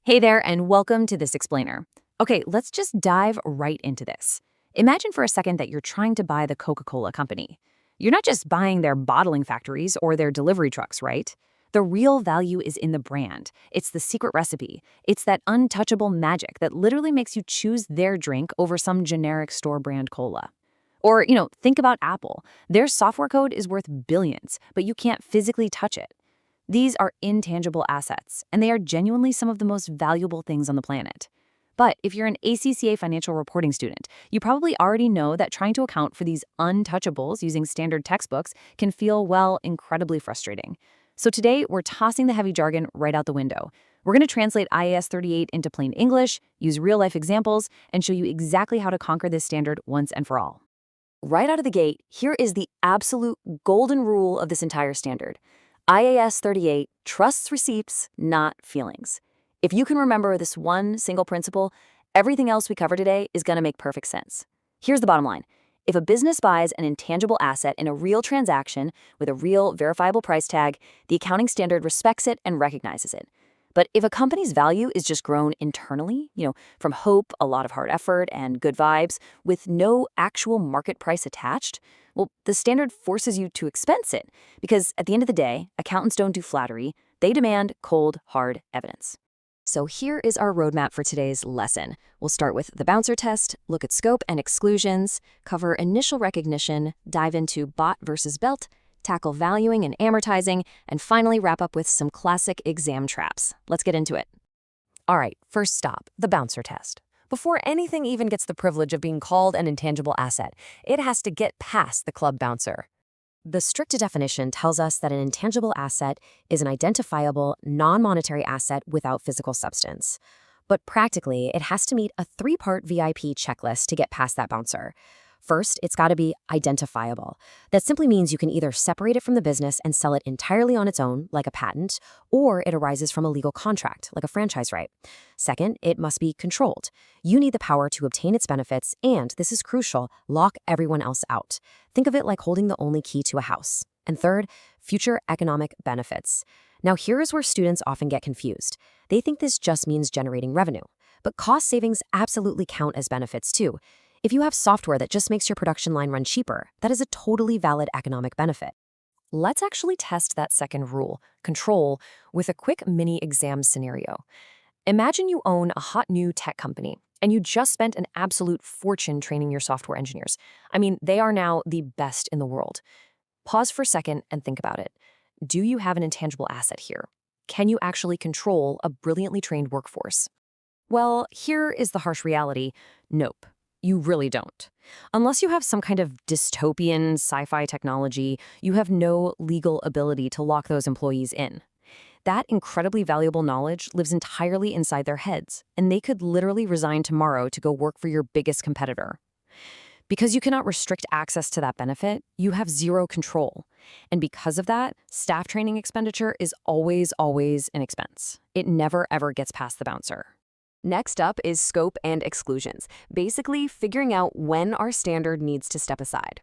Hey there, and welcome to This Explainer. Okay, let's just dive right into this. Imagine for a second that you're trying to buy the Coca-Cola company. You're not just buying their bottling factories or their delivery trucks, right? The real value is in the brand. It's the secret recipe. It's that untouchable magic that literally makes you choose their drink over some generic store brand cola. Or, think about Apple. Their software code is worth billions, but you can't physically touch it. These are intangible assets, and they are genuinely some of the most valuable things on the planet. But if you're an ACCA Financial Reporting student, you probably already know that trying to account for these untouchables using standard textbooks can feel, well, incredibly frustrating. So today, we're tossing the heavy jargon right out the window. We're going to translate IAS 38 into plain English, use real-life examples, and show you exactly how to conquer this standard once and for all. Right out of the gate, here is the absolute golden rule of this entire standard. IAS 38 trusts receipts, not feelings. If you can remember this one single principle, everything else we cover today is going to make perfect sense. Here's the bottom line. If a business buys an intangible asset in a real transaction with a real verifiable price tag, the accounting standard respects it and recognizes it. But if a company's value is just grown internally, from hope, a lot of hard effort, and good vibes, with no actual market price attached, well, the standard forces you to expense it, because at the end of the day, accountants don't do flattery, they demand cold, hard evidence. So here is our roadmap for today's lesson. We'll start with the bouncer test, look at scope and exclusions, cover initial recognition, dive into bought versus belt, tackle valuing and amortizing, and finally wrap up with some classic exam traps. Let's get into it. All right, first stop, the bouncer test. Before anything even gets the privilege of being called an intangible asset, it has to get past the club bouncer. The strict definition tells us that an intangible asset is an identifiable, non-monetary asset without physical substance. But practically, it has to meet a three-part VIP checklist to get past that bouncer. First, it's got to be identifiable. That simply means you can either separate it from the business and sell it entirely on its own, like a patent, or it arises from a legal contract, like a franchise right. Second, it must be controlled. You need the power to obtain its benefits and, this is crucial, lock everyone else out. Think of it like holding the only key to a house. And third, future economic benefits. Now, here is where students often get confused. They think this just means generating revenue. But cost savings absolutely count as benefits too. If you have software that just makes your production line run cheaper, that is a totally valid economic benefit. Let's actually test that second rule, control, with a quick mini exam scenario. Imagine you own a hot new tech company, and you just spent an absolute fortune training your software engineers. I mean, they are now the best in the world. Pause for a second and think about it. Do you have an intangible asset here? Can you actually control a brilliantly trained workforce? Well, here is the harsh reality. Nope. You really don't. Unless you have some kind of dystopian sci-fi technology, you have no legal ability to lock those employees in. That incredibly valuable knowledge lives entirely inside their heads, and they could literally resign tomorrow to go work for your biggest competitor. Because you cannot restrict access to that benefit, you have zero control. And because of that, staff training expenditure is always an expense. It never ever gets past the bouncer. Next up is scope and exclusions, basically figuring out when our standard needs to step aside.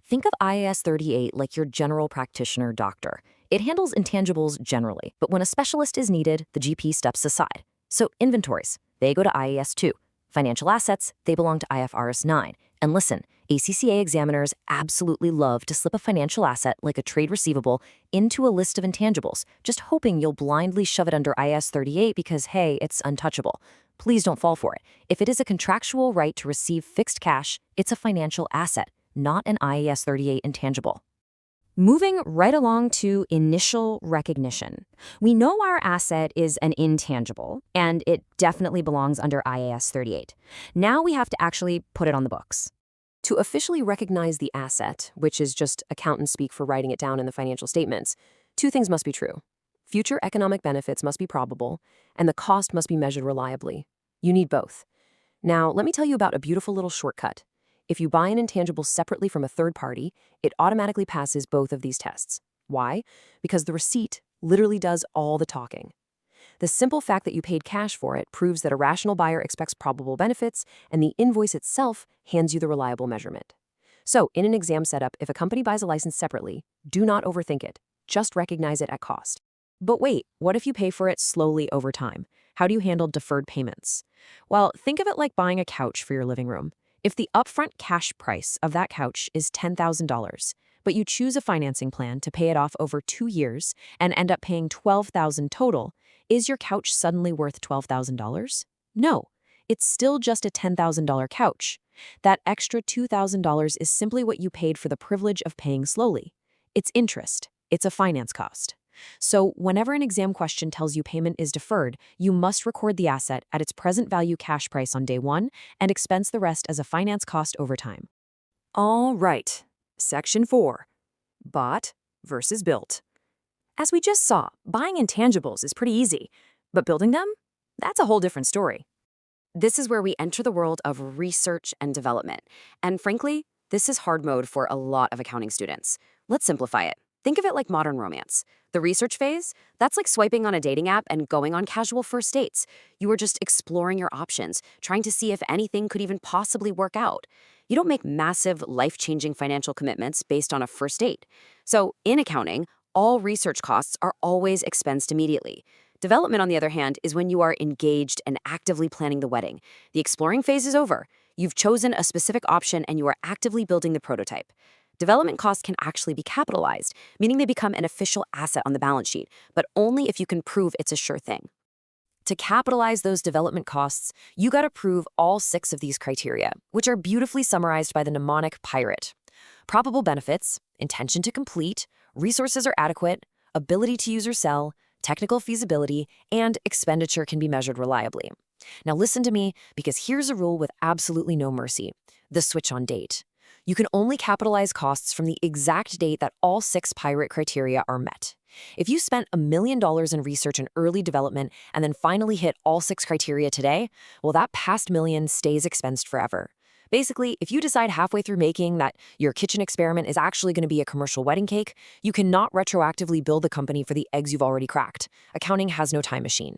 Think of IAS 38 like your general practitioner doctor. It handles intangibles generally, but when a specialist is needed, the GP steps aside. So inventories, they go to IAS 2. Financial assets, they belong to IFRS 9. And listen, ACCA examiners absolutely love to slip a financial asset like a trade receivable into a list of intangibles, just hoping you'll blindly shove it under IAS 38 because, hey, it's untouchable. Please don't fall for it. If it is a contractual right to receive fixed cash, it's a financial asset, not an IAS 38 intangible. Moving right along to initial recognition. We know our asset is an intangible, and it definitely belongs under IAS 38. Now we have to actually put it on the books. To officially recognize the asset, which is just accountant speak for writing it down in the financial statements, two things must be true. Future economic benefits must be probable, and the cost must be measured reliably. You need both. Now, let me tell you about a beautiful little shortcut. If you buy an intangible separately from a third party, it automatically passes both of these tests. Why? Because the receipt literally does all the talking. The simple fact that you paid cash for it proves that a rational buyer expects probable benefits, and the invoice itself hands you the reliable measurement. So, in an exam setup, if a company buys a license separately, do not overthink it. Just recognize it at cost. But wait, what if you pay for it slowly over time? How do you handle deferred payments? Well, think of it like buying a couch for your living room. If the upfront cash price of that couch is $10,000, but you choose a financing plan to pay it off over 2 years and end up paying $12,000 total, is your couch suddenly worth $12,000? No, it's still just a $10,000 couch. That extra $2,000 is simply what you paid for the privilege of paying slowly. It's interest. It's a finance cost. So whenever an exam question tells you payment is deferred, you must record the asset at its present value cash price on day one and expense the rest as a finance cost over time. All right. Section 4. Bought versus built. As we just saw, buying intangibles is pretty easy, but building them? That's a whole different story. This is where we enter the world of research and development. And frankly, this is hard mode for a lot of accounting students. Let's simplify it. Think of it like modern romance. The research phase, that's like swiping on a dating app and going on casual first dates. You are just exploring your options, trying to see if anything could even possibly work out. You don't make massive, life-changing financial commitments based on a first date. So in accounting, all research costs are always expensed immediately. Development, on the other hand, is when you are engaged and actively planning the wedding. The exploring phase is over. You've chosen a specific option and you are actively building the prototype. Development costs can actually be capitalized, meaning they become an official asset on the balance sheet, but only if you can prove it's a sure thing. To capitalize those development costs, you gotta prove all 6 of these criteria, which are beautifully summarized by the mnemonic PIRATE. Probable benefits, intention to complete, resources are adequate, ability to use or sell, technical feasibility, and expenditure can be measured reliably. Now listen to me, because here's a rule with absolutely no mercy: the switch-on date. You can only capitalize costs from the exact date that all 6 PIRATE criteria are met. If you spent $1 million in research and early development and then finally hit all 6 criteria today, well, that past million stays expensed forever. Basically, if you decide halfway through making that your kitchen experiment is actually going to be a commercial wedding cake, you cannot retroactively build the company for the eggs you've already cracked. Accounting has no time machine.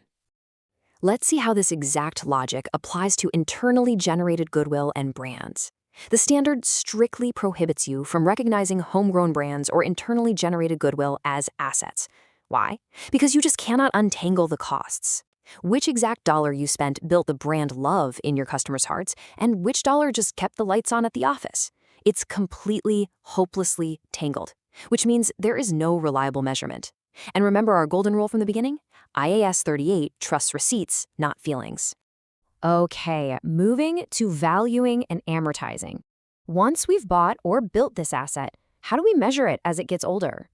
Let's see how this exact logic applies to internally generated goodwill and brands. The standard strictly prohibits you from recognizing homegrown brands or internally generated goodwill as assets. Why? Because you just cannot untangle the costs. Which exact dollar you spent built the brand love in your customers' hearts, and which dollar just kept the lights on at the office? It's completely, hopelessly tangled, which means there is no reliable measurement. And remember our golden rule from the beginning? IAS 38 trusts receipts, not feelings. Okay, moving to valuing and amortizing. Once we've bought or built this asset, how do we measure it as it gets older?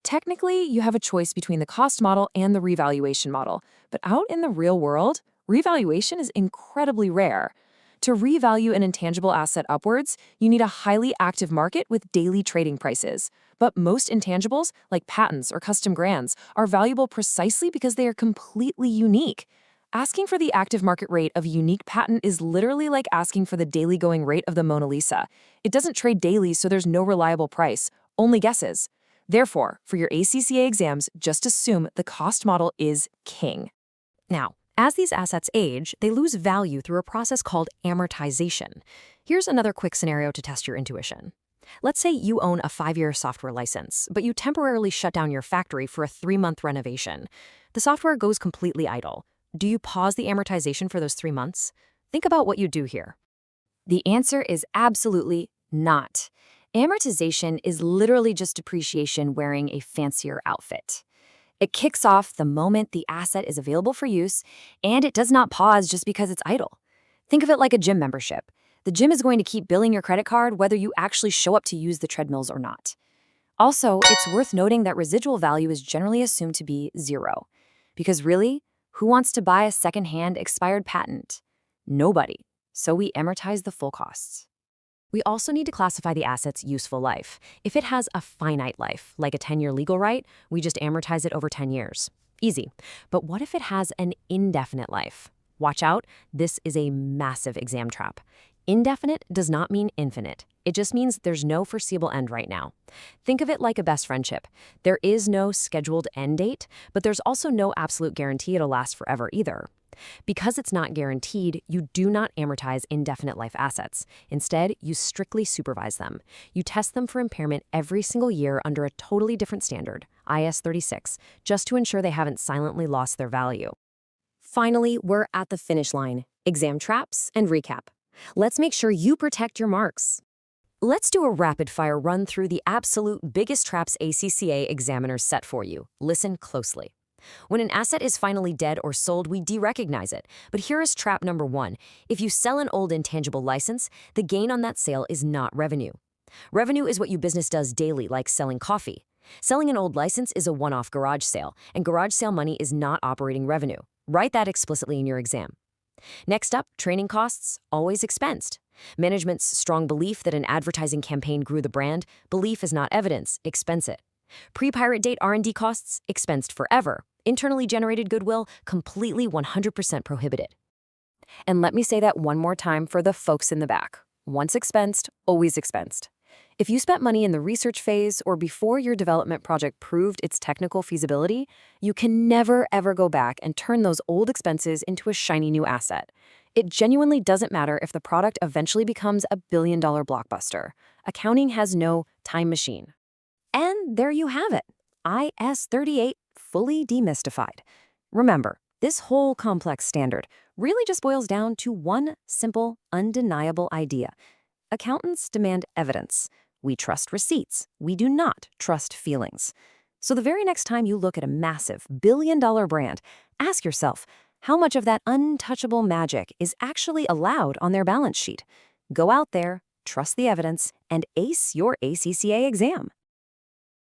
Technically, you have a choice between the cost model and the revaluation model, but out in the real world, revaluation is incredibly rare. To revalue an intangible asset upwards, you need a highly active market with daily trading prices. But most intangibles, like patents or custom grands, are valuable precisely because they are completely unique. Asking for the active market rate of a unique patent is literally like asking for the daily going rate of the Mona Lisa. It doesn't trade daily, so there's no reliable price, only guesses. Therefore, for your ACCA exams, just assume the cost model is king. Now, as these assets age, they lose value through a process called amortization. Here's another quick scenario to test your intuition. Let's say you own a 5-year software license, but you temporarily shut down your factory for a 3-month renovation. The software goes completely idle. Do you pause the amortization for those 3 months? Think about what you do here. The answer is absolutely not. Amortization is literally just depreciation wearing a fancier outfit. It kicks off the moment the asset is available for use, and it does not pause just because it's idle. Think of it like a gym membership. The gym is going to keep billing your credit card whether you actually show up to use the treadmills or not. Also, it's worth noting that residual value is generally assumed to be 0. Because really, who wants to buy a second-hand expired patent? Nobody. So we amortize the full costs. We also need to classify the asset's useful life. If it has a finite life, like a 10-year legal right, we just amortize it over 10 years. Easy. But what if it has an indefinite life? Watch out, this is a massive exam trap. Indefinite does not mean infinite. It just means there's no foreseeable end right now. Think of it like a best friendship. There is no scheduled end date, but there's also no absolute guarantee it'll last forever either. Because it's not guaranteed, you do not amortize indefinite life assets. Instead, you strictly supervise them. You test them for impairment every single year under a totally different standard, IAS 36, just to ensure they haven't silently lost their value. Finally, we're at the finish line. Exam traps and recap. Let's make sure you protect your marks. Let's do a rapid-fire run through the absolute biggest traps ACCA examiners set for you. Listen closely. When an asset is finally dead or sold, we derecognize it. But here is trap number 1. If you sell an old intangible license, the gain on that sale is not revenue. Revenue is what your business does daily, like selling coffee. Selling an old license is a one-off garage sale, and garage sale money is not operating revenue. Write that explicitly in your exam. Next up, training costs, always expensed. Management's strong belief that an advertising campaign grew the brand, belief is not evidence, expense it. Pre-pirate date R&D costs, expensed forever. Internally generated goodwill, completely 100% prohibited. And let me say that one more time for the folks in the back. Once expensed, always expensed. If you spent money in the research phase or before your development project proved its technical feasibility, you can never ever go back and turn those old expenses into a shiny new asset. It genuinely doesn't matter if the product eventually becomes a billion-dollar blockbuster. Accounting has no time machine. And there you have it. IAS 38 fully demystified. Remember, this whole complex standard really just boils down to one simple, undeniable idea. Accountants demand evidence. We trust receipts. We do not trust feelings. So the very next time you look at a massive billion-dollar brand, ask yourself, how much of that untouchable magic is actually allowed on their balance sheet? Go out there, trust the evidence, and ace your ACCA exam.